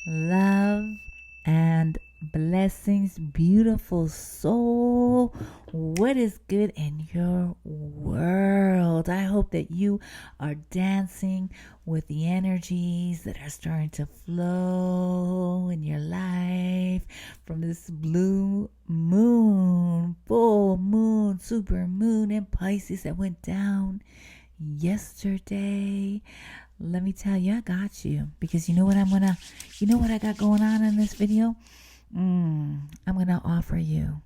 love, and blessings, beautiful soul. What is good in your world? I hope that you are dancing with the energies that are starting to flow in your life from this blue moon, full moon, super moon in Pisces that went down yesterday. Let me tell you, I got you, because you know what you know what I got going on in this video? I'm gonna offer you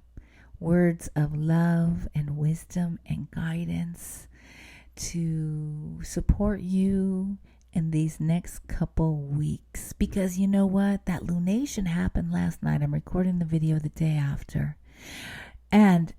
words of love and wisdom and guidance to support you in these next couple weeks. Because you know what? That lunation happened last night. I'm recording the video the day after. And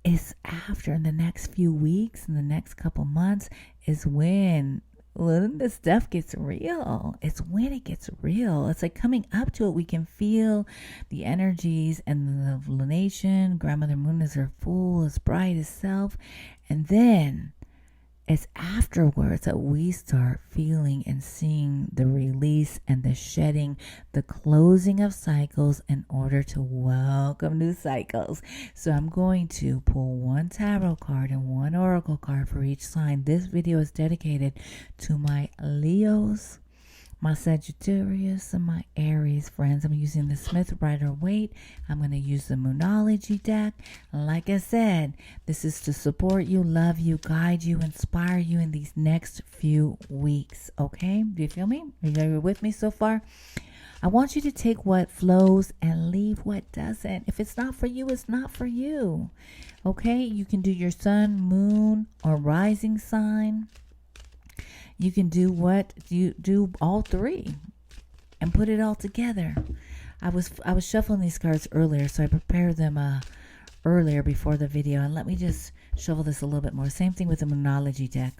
it's after, in the next few weeks, in the next couple months, is when the stuff gets real. It's when it gets real. It's like coming up to it, we can feel the energies and the lunation. Grandmother Moon is her full, as bright as self. And then it's afterwards that we start feeling and seeing the release and the shedding, the closing of cycles in order to welcome new cycles. So I'm going to pull one tarot card and one oracle card for each sign. This video is dedicated to my Leos, my Sagittarius, and my Aries friends. I'm using the Smith Rider-Waite. I'm going to use the Moonology deck. Like I said, this is to support you, love you, guide you, inspire you in these next few weeks. Okay? Do you feel me? Are you with me so far? I want you to take what flows and leave what doesn't. If it's not for you, it's not for you. Okay? You can do your sun, moon, or rising sign. You can do what you do, all three, and put it all together. I was shuffling these cards earlier, so I prepared them earlier before the video. And let me just shuffle this a little bit more. Same thing with the Moonology deck.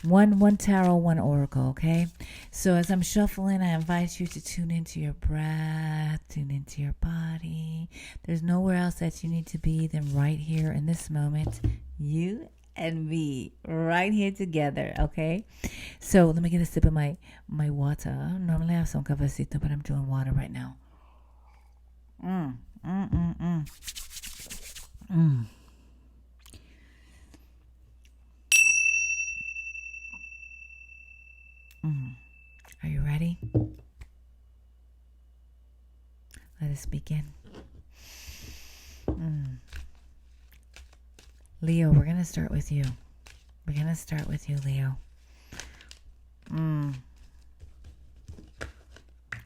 One tarot, one oracle, okay? So as I'm shuffling, I invite you to tune into your breath, tune into your body. There's nowhere else that you need to be than right here in this moment. You and me right here together, okay? So let me get a sip of my water. Normally I have some cafecito, but I'm doing water right now. Are you ready? Let us begin. Leo, we're going to start with you. We're going to start with you, Leo. I'm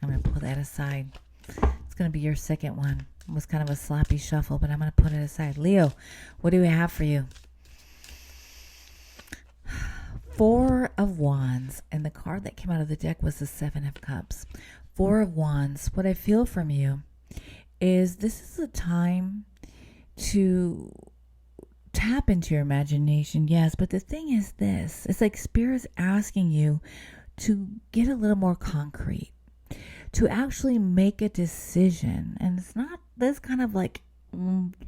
going to pull that aside. It's going to be your second one. It was kind of a sloppy shuffle, but I'm going to put it aside. Leo, what do we have for you? Four of Wands, and the card that came out of the deck was the Seven of Cups. Four of Wands. What I feel from you is this is a time to tap into your imagination, yes, but the thing is this, it's like Spirit's asking you to get a little more concrete, to actually make a decision. And it's not this kind of like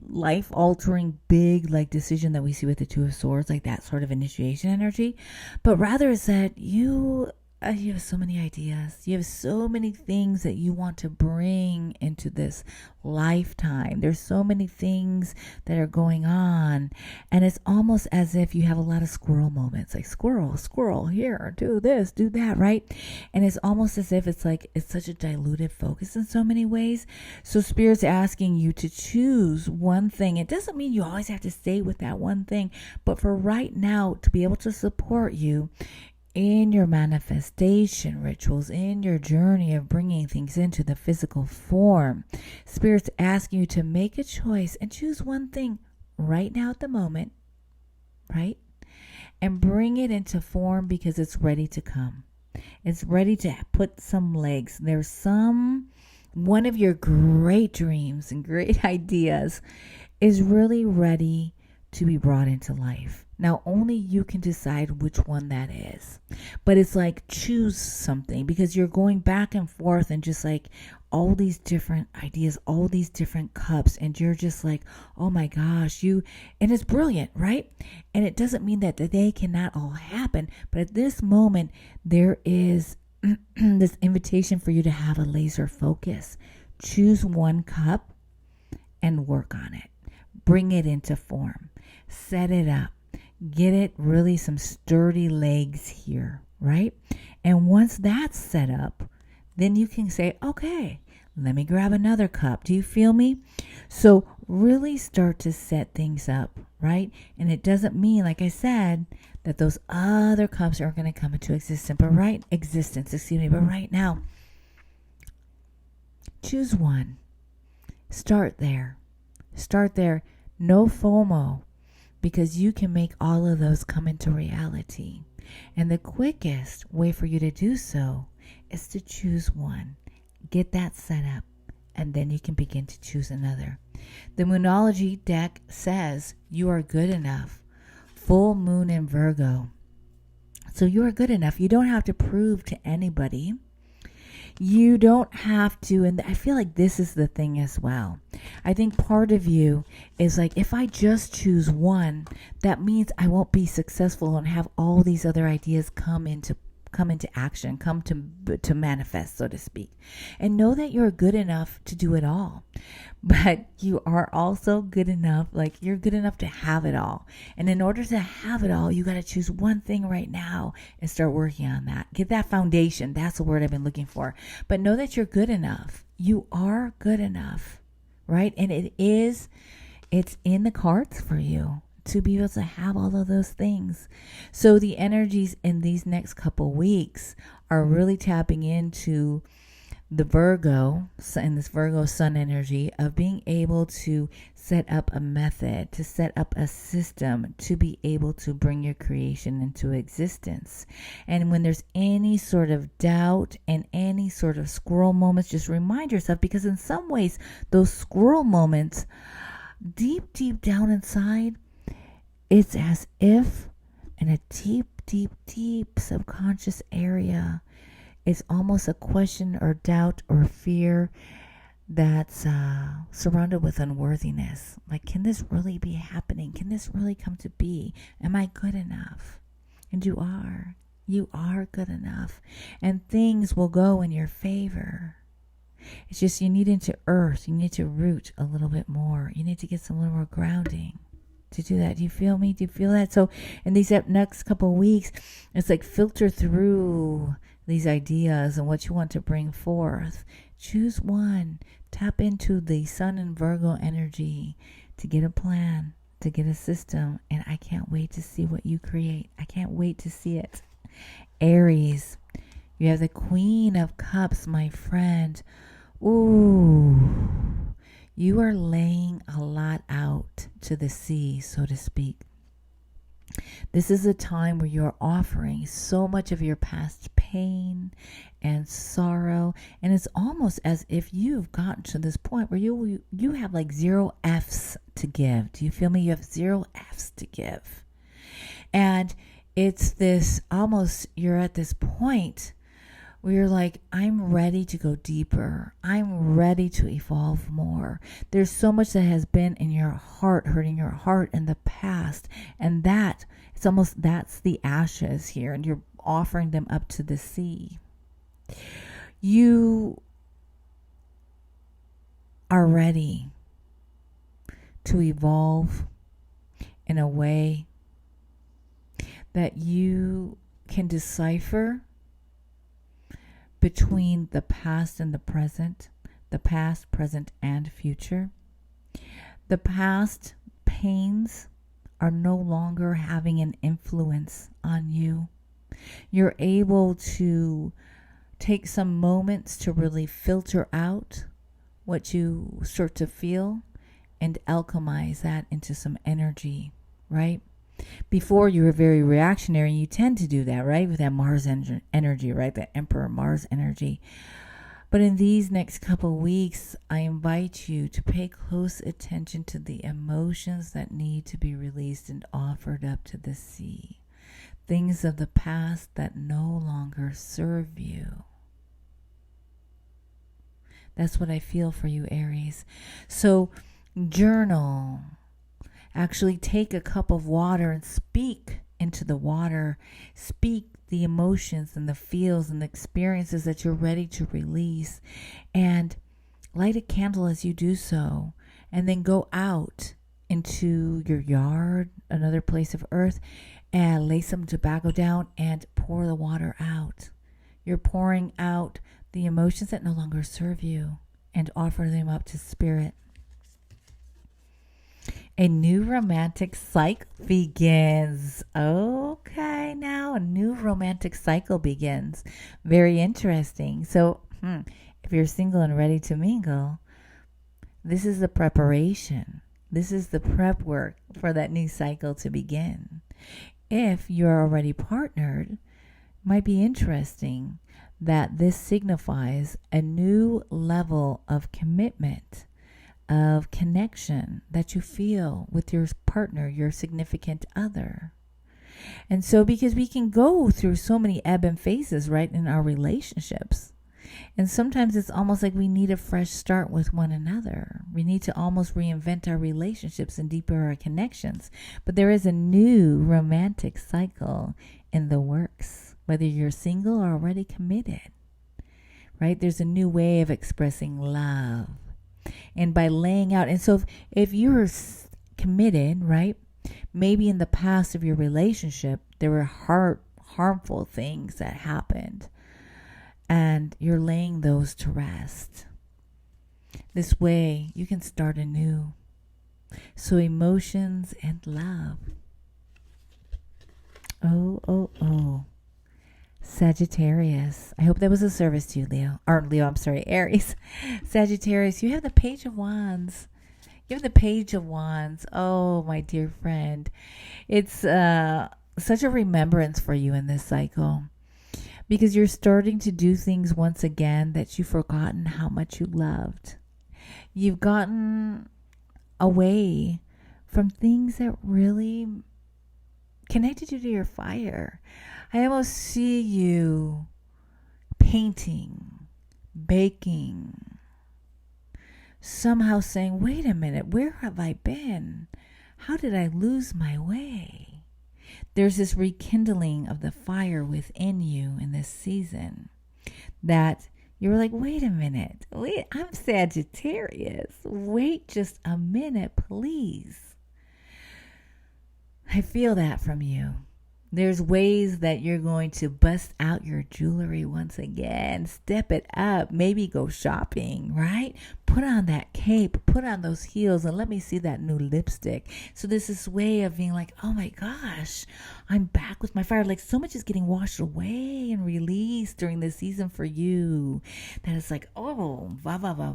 life-altering big like decision that we see with the Two of Swords, like that sort of initiation energy, but rather is that you have so many ideas. You have so many things that you want to bring into this lifetime. There's so many things that are going on. And it's almost as if you have a lot of squirrel moments, like squirrel, here, do this, do that, right? And it's almost as if it's like, it's such a diluted focus in so many ways. So Spirit's asking you to choose one thing. It doesn't mean you always have to stay with that one thing, but for right now, to be able to support you in your manifestation rituals, in your journey of bringing things into the physical form, Spirit's asking you to make a choice and choose one thing right now at the moment, right? And bring it into form because it's ready to come. It's ready to put some legs. There's one of your great dreams and great ideas is really ready to be brought into life. Now, only you can decide which one that is. But it's like, choose something, because you're going back and forth and just like all these different ideas, all these different cups. And you're just like, oh my gosh, and it's brilliant, right? And it doesn't mean that they cannot all happen. But at this moment, there is this invitation for you to have a laser focus. Choose one cup and work on it. Bring it into form. Set it up. Get it really some sturdy legs here, right? And once that's set up, then you can say, okay, let me grab another cup. Do you feel me? So really start to set things up, right? And it doesn't mean, like I said, that those other cups are going to come into existence. But right now, choose one. Start there. No FOMO, because you can make all of those come into reality. And the quickest way for you to do so is to choose one. Get that set up, and then you can begin to choose another. The Moonology deck says you are good enough. Full moon in Virgo. So you are good enough. You don't have to prove to anybody. You don't have to, and I feel like this is the thing as well. I think part of you is like, if I just choose one, that means I won't be successful and have all these other ideas come into action, come to manifest, so to speak. And know that you're good enough to do it all. But you are also good enough, like you're good enough to have it all. And in order to have it all, you got to choose one thing right now and start working on that. Get that foundation. That's the word I've been looking for. But know that you're good enough. You are good enough, right? And it's in the cards for you to be able to have all of those things. So the energies in these next couple weeks are really tapping into the Virgo and this Virgo sun energy of being able to set up a method, to set up a system, to be able to bring your creation into existence. And when there's any sort of doubt and any sort of squirrel moments, just remind yourself, because in some ways, those squirrel moments, deep down inside, it's as if in a deep subconscious area, it's almost a question or doubt or fear that's surrounded with unworthiness. Like, can this really be happening? Can this really come to be? Am I good enough? And you are. You are good enough. And things will go in your favor. It's just you need into earth. You need to root a little bit more. You need to get some little more grounding to do that. Do you feel me? Do you feel that? So in these next couple of weeks, it's like filter through these ideas and what you want to bring forth. Choose one. Tap into the Sun and Virgo energy to get a plan, to get a system. And I can't wait to see what you create. I can't wait to see it. Aries, you have the Queen of Cups, my friend. Ooh, you are laying a lot out to the sea, so to speak. This is a time where you're offering so much of your past pain and sorrow, and it's almost as if you've gotten to this point where you have like 0 F's to give. Do you feel me? You have 0 F's to give. And it's this almost, you're at this point where you're like, I'm ready to go deeper. I'm ready to evolve more. There's so much that has been in your heart, hurting your heart in the past. And it's almost, that's the ashes here. And you're offering them up to the sea. You are ready to evolve in a way that you can decipher between the past and the present, the past, present, and future. The past pains are no longer having an influence on you. You're able to take some moments to really filter out what you start to feel and alchemize that into some energy, right? Before, you were very reactionary, and you tend to do that, right? With that Mars energy, right? That Emperor Mars energy. But in these next couple weeks, I invite you to pay close attention to the emotions that need to be released and offered up to the sea. Things of the past that no longer serve you. That's what I feel for you, Aries. So journal. Actually take a cup of water and speak into the water. Speak the emotions and the feels and the experiences that you're ready to release. And light a candle as you do so, and then go out into your yard, another place of earth, and lay some tobacco down and pour the water out. You're pouring out the emotions that no longer serve you and offer them up to spirit. A new romantic cycle begins. Okay, now a new romantic cycle begins. Very interesting. So, if you're single and ready to mingle, this is the preparation. This is the prep work for that new cycle to begin. If you're already partnered, it might be interesting that this signifies a new level of commitment, of connection that you feel with your partner, your significant other. And so, because we can go through so many ebb and phases, right, in our relationships. And sometimes it's almost like we need a fresh start with one another. We need to almost reinvent our relationships and deepen our connections. But there is a new romantic cycle in the works, whether you're single or already committed, right? There's a new way of expressing love. And by laying out, and so if you're committed, right, maybe in the past of your relationship, there were harmful things that happened, and you're laying those to rest. This way, you can start anew. So emotions and love. Oh. Sagittarius. I hope that was a service to you, Aries. Sagittarius, you have the Page of Wands. You have the Page of Wands. Oh, my dear friend. It's such a remembrance for you in this cycle, because you're starting to do things once again that you've forgotten how much you loved. You've gotten away from things that really connected you to your fire. I almost see you painting, baking, somehow saying, wait a minute, where have I been? How did I lose my way? There's this rekindling of the fire within you in this season that you're like, wait a minute, I'm Sagittarius. Wait just a minute, please. I feel that from you. There's ways that you're going to bust out your jewelry once again, step it up, maybe go shopping, right? Put on that cape, put on those heels, and let me see that new lipstick. So there's this way of being like, oh my gosh, I'm back with my fire. Like so much is getting washed away and released during this season for you. That it's like, oh,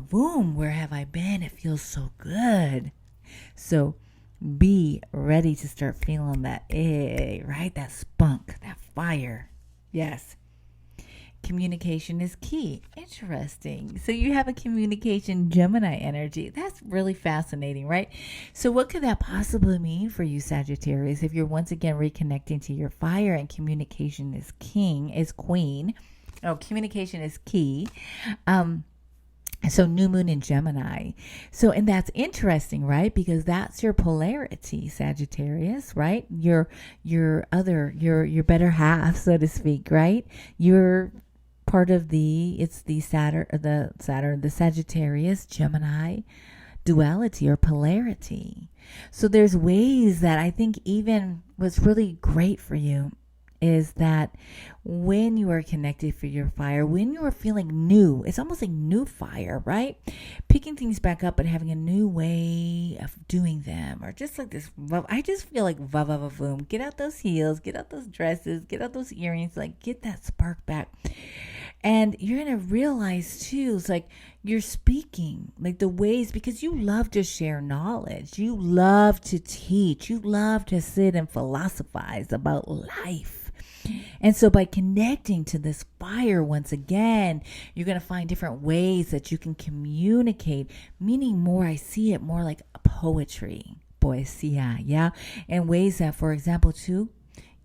boom, where have I been? It feels so good. So be ready to start feeling that, right? That spunk, that fire. Yes. Communication is key. Interesting. So you have a communication Gemini energy. That's really fascinating, right? So what could that possibly mean for you, Sagittarius, if you're once again reconnecting to your fire and communication is queen? Oh, communication is key. So new moon in Gemini. So, and that's interesting, right? Because that's your polarity, Sagittarius, right? Your better half, so to speak, right? You're part of the Sagittarius Gemini duality or polarity. So there's ways that I think even what's really great for you is that when you are connected for your fire, when you are feeling new, it's almost like new fire, right? Picking things back up and having a new way of doing them, or just like this. I just feel like boom. Get out those heels, get out those dresses, get out those earrings, like get that spark back. And you're going to realize too, it's like you're speaking like the ways, because you love to share knowledge. You love to teach. You love to sit and philosophize about life. And so by connecting to this fire once again, you're going to find different ways that you can communicate, meaning more, I see it more like a poetry, poesía, yeah? And ways that, for example, too,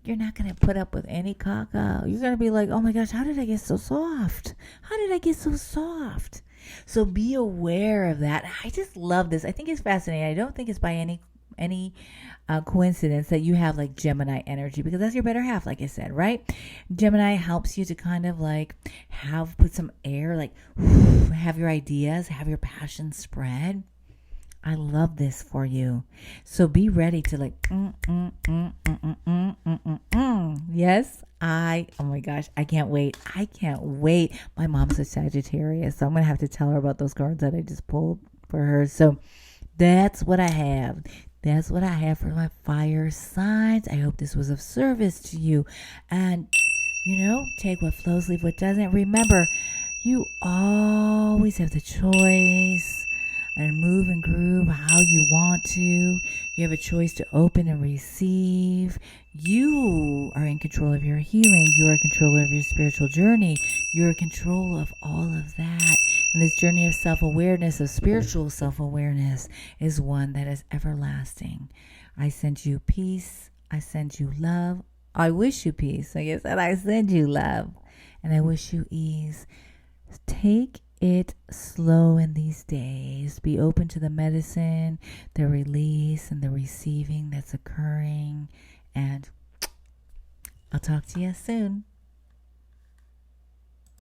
you're not going to put up with any caca. You're going to be like, oh my gosh, how did I get so soft? How did I get so soft? So be aware of that. I just love this. I think it's fascinating. I don't think it's by coincidence that you have like Gemini energy, because that's your better half, like I said, right? Gemini helps you to kind of like put some air, like have your ideas, have your passion spread. I love this for you. So be ready to like, yes, oh my gosh, I can't wait. I can't wait. My mom's a Sagittarius, so I'm going to have to tell her about those cards that I just pulled for her. So that's what I have. That's what I have for my fire signs. I hope this was of service to you. And, take what flows, leave what doesn't. Remember, you always have the choice and move and groove how you want to. You have a choice to open and receive. You are in control of your healing. You are in control of your spiritual journey. You're in control of all of that. And this journey of self-awareness, of spiritual self-awareness, is one that is everlasting. I send you peace. I send you love. I wish you peace. Like I said, I send you love. And I wish you ease. Take it slow in these days. Be open to the medicine, the release, and the receiving that's occurring. And I'll talk to you soon.